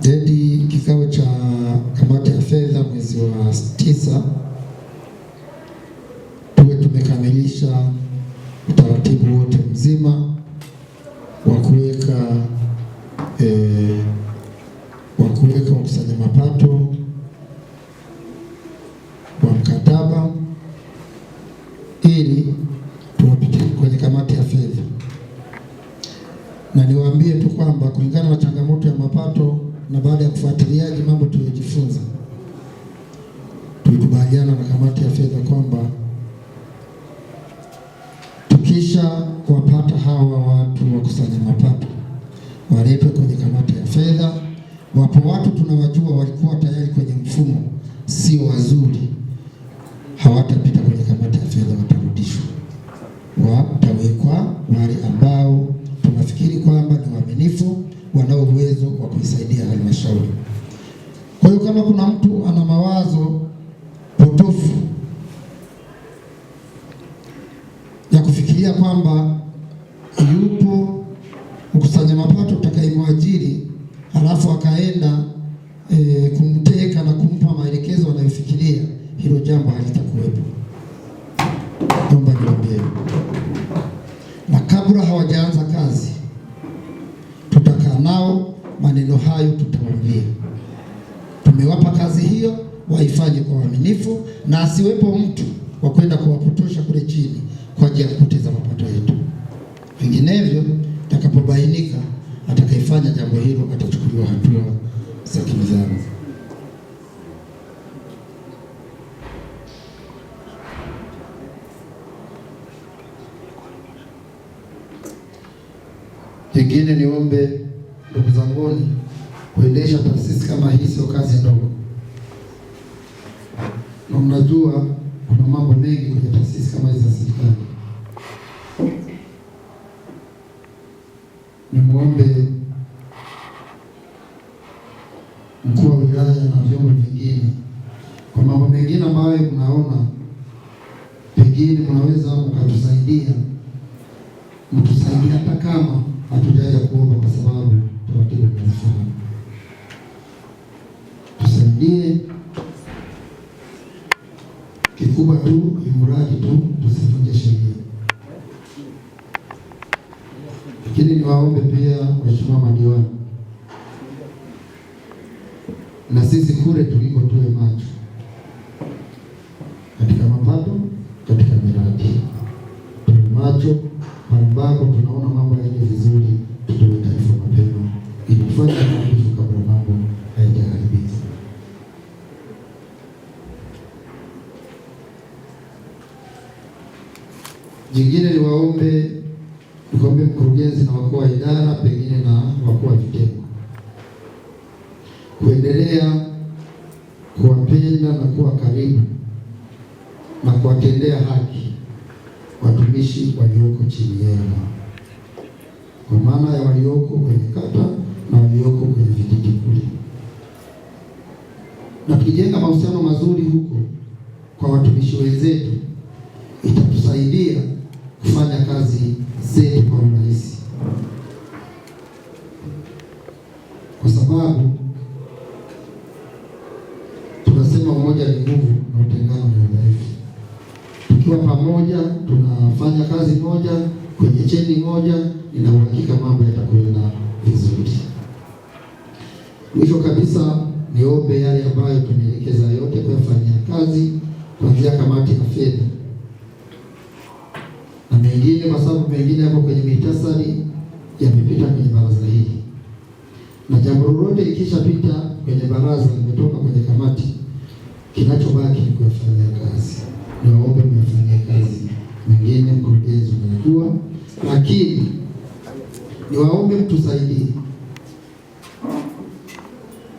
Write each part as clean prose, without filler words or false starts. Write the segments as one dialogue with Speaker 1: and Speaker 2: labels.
Speaker 1: Dedi kikao cha kamati ya fedha mwezi wa 9 tuwe tumekamilisha utaratibu wote mzima wa kuweka wakusanya mapato wa mkataba ili tuwapite kwenye kamati ya fedha. Na niwaambie tu kwamba kulingana na changamoto ya mapato na baada ya kufuatiliaji mambo tuliyojifunza, tulikubaliana na kamati ya fedha kwamba tukisha kuwapata hawa watu wakusanya mapato waletwe kwenye kamati ya fedha. Wapo watu tunawajua walikuwa tayari kwenye mfumo sio wazuri, hawatapita kwenye kamati ya fedha, watarudishwa. Watawekwa wale ambao tunafikiri kwamba ni waaminifu, wanao uwezo wa kuisaidia halmashauri. Kwa hiyo kama kuna mtu ana mawazo potofu ya kufikiria kwamba yupo mkusanya mapato utakayemwajiri halafu akaenda kumteka na kumpa maelekezo anayofikiria, hilo jambo halitakuwepo. Naomba niwaambie. Na kabla hawajaanza kazi tutakaa nao, maneno hayo tutawaambia. Tumewapa kazi hiyo, waifanye kwa uaminifu na asiwepo mtu wa kwenda kuwapotosha kule chini kwa ajili ya kupoteza mapato yetu. Vinginevyo takapobainika atakayefanya jambo hilo atachukuliwa hatua za kinidhamu. Kingine niombe ndugu zanguni, kuendesha taasisi kama hii sio kazi ndogo. Na mnajua kuna mambo mengi kwenye taasisi kama hizi za serikali. Nimuombe mkuu wa wilaya na vyombo vingine, kwa mambo mengine ambayo mnaona pengine mnaweza mkatusaidia, mtusaidie hata kama hatujaja kuomba, kwa sababu taratibu tunazifahamu. Tusaidie kikubwa tu, imradi tu tusivunje sheria. Lakini niwaombe pia waheshimiwa madiwani, na sisi kule tuliko tuwe macho katika mapato, katika miradi. Tuwe macho ambako tunaona mambo yaende vizuri, tutoe taarifa mapema ili tufanye marekebisho kabla mambo hayajaharibika. Jingine ni waombe mkurugenzi na wakuu wa idara, pengine na wakuu wa vitengo, kuendelea kuwapenda na kuwa karibu na kuwatendea haki watumishi walioko chini yenu, kwa maana ya walioko kwenye kata na walioko kwenye vijiji kule. Na tukijenga mahusiano mazuri huko kwa watumishi wenzetu, itatusaidia kufanya kazi zetu kwa urahisi, kwa sababu tunasema umoja ni nguvu na utengano ni udhaifu. Tukiwa pamoja tunafanya kazi moja kwenye cheni moja, ina uhakika mambo yatakwenda vizuri. Mwisho kabisa, niombe yale ambayo tumeelekeza yote kuyafanyia kazi, kuanzia kamati ya fedha na mengine, kwa sababu mengine hapo kwenye mitasari yamepita kwenye baraza hili, na jambo lolote likishapita kwenye baraza limetoka kwenye kamati, kinachobaki ni kuyafanyia kazi. Niwaombe mfanyie kazi. Mengine mkurugenzi unajua, lakini niwaombe mtusaidie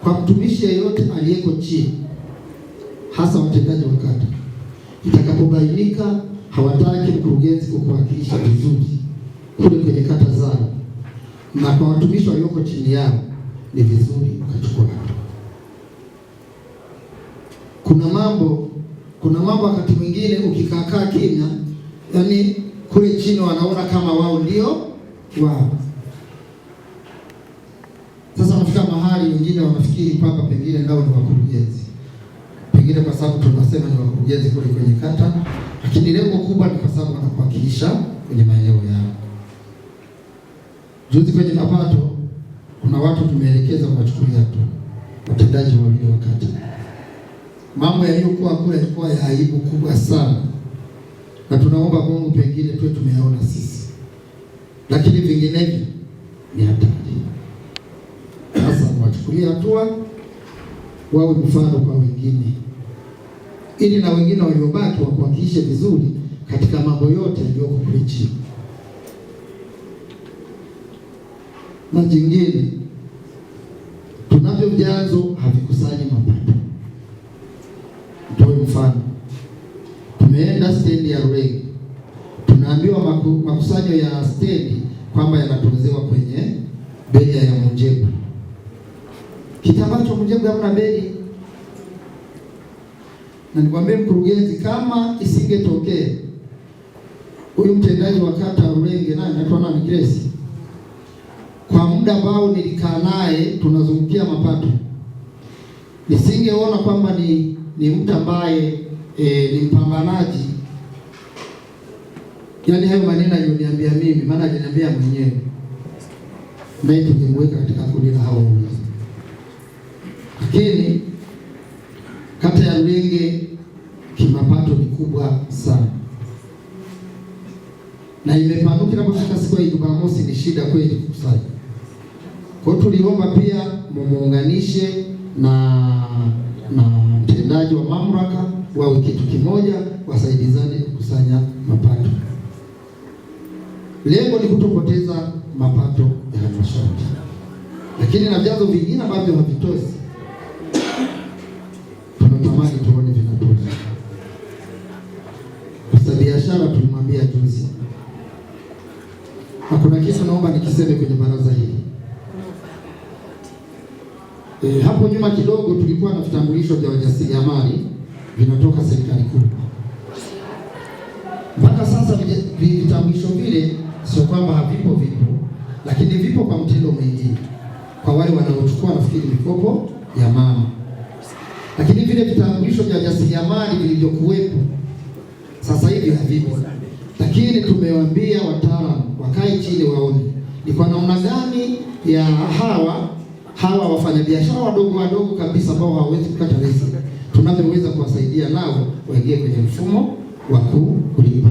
Speaker 1: kwa mtumishi yeyote aliyeko chini, hasa watendaji wa kata, itakapobainika hawataki mkurugenzi kukuwakilisha vizuri kule kwenye kata zao, na kwa watumishi walioko chini yao, ni vizuri ukachukua hatua. Kuna mambo wakati mwingine ukikaa kimya, yani kule chini wanaona kama wao ndio wao. Sasa nafika mahali wengine wanafikiri kwamba pengine nao ni wakurugenzi, pengine kwa sababu tunasema ni wakurugenzi kule kwenye kata, lakini lengo kubwa ni kwa sababu wanakuwakilisha kwenye maeneo yao. Juzi kwenye mapato kuna watu tumeelekeza kuwachukulia tu watendaji wawili wa kata. Mambo yaliyokuwa kule yalikuwa ya aibu kubwa sana, na tunaomba Mungu pengine tuwe tumeyaona sisi, lakini vinginevyo ni hatari. Sasa wachukulie hatua, wawe mfano kwa wengine, ili na wengine waliobaki wakuwakilishe vizuri katika mambo yote yaliyoko kule chini. Na jingine, tunavyo vyanzo havikusanyi mapato. Mtoe mfano, tumeenda stendi ya Rulenge, tunaambiwa makusanyo ya stendi kwamba yanatolezewa kwenye beria ya Munjegu. Kitambacho Munjegu hamna beri. Na nikwambie mkurugenzi, kama isingetokea huyu mtendaji wa kata Rulenge naye anaitwa nani, Grace, kwa muda ambao nilikaa naye tunazungukia mapato, nisingeona kwamba ni mtu ambaye ni mpambanaji. Yaani hayo maneno aliyoniambia mimi, maana aliniambia mwenyewe, naye tungemweka katika kundi la hao wawili. Lakini kata ya Rulenge kimapato ni kubwa sana, na imepanuka. Inapofika siku ya Jumamosi ni shida kweli kukusanya. Kwa hiyo tuliomba pia muunganishe na mtendaji wa mamlaka wawe kitu kimoja, wasaidizane kukusanya mapato. Lengo ni kutopoteza mapato ya halmashauri, lakini na vyanzo vingine ambavyo havitoshi tunatamani tuone vinatosha. Kwa biashara tulimwambia juzi, hakuna kitu naomba nikiseme kwenye baraza hili. Hapo nyuma kidogo tulikuwa na vitambulisho vya wajasiriamali vinatoka serikali kuu. Mpaka sasa vitambulisho vile sio kwamba havipo, vipo, lakini vipo kwa mtindo mwingine, kwa wale wanaochukua nafikiri mikopo ya mama. Lakini vile vitambulisho vya wajasiriamali vilivyokuwepo sasa hivi havipo. Lakini tumewaambia wataalamu wakae chini waone ni kwa namna gani ya hawa wafanyabiashara wadogo kabisa ambao hawawezi kukata leseni tunavyoweza kuwasaidia nao waingie kwenye mfumo wa kulipa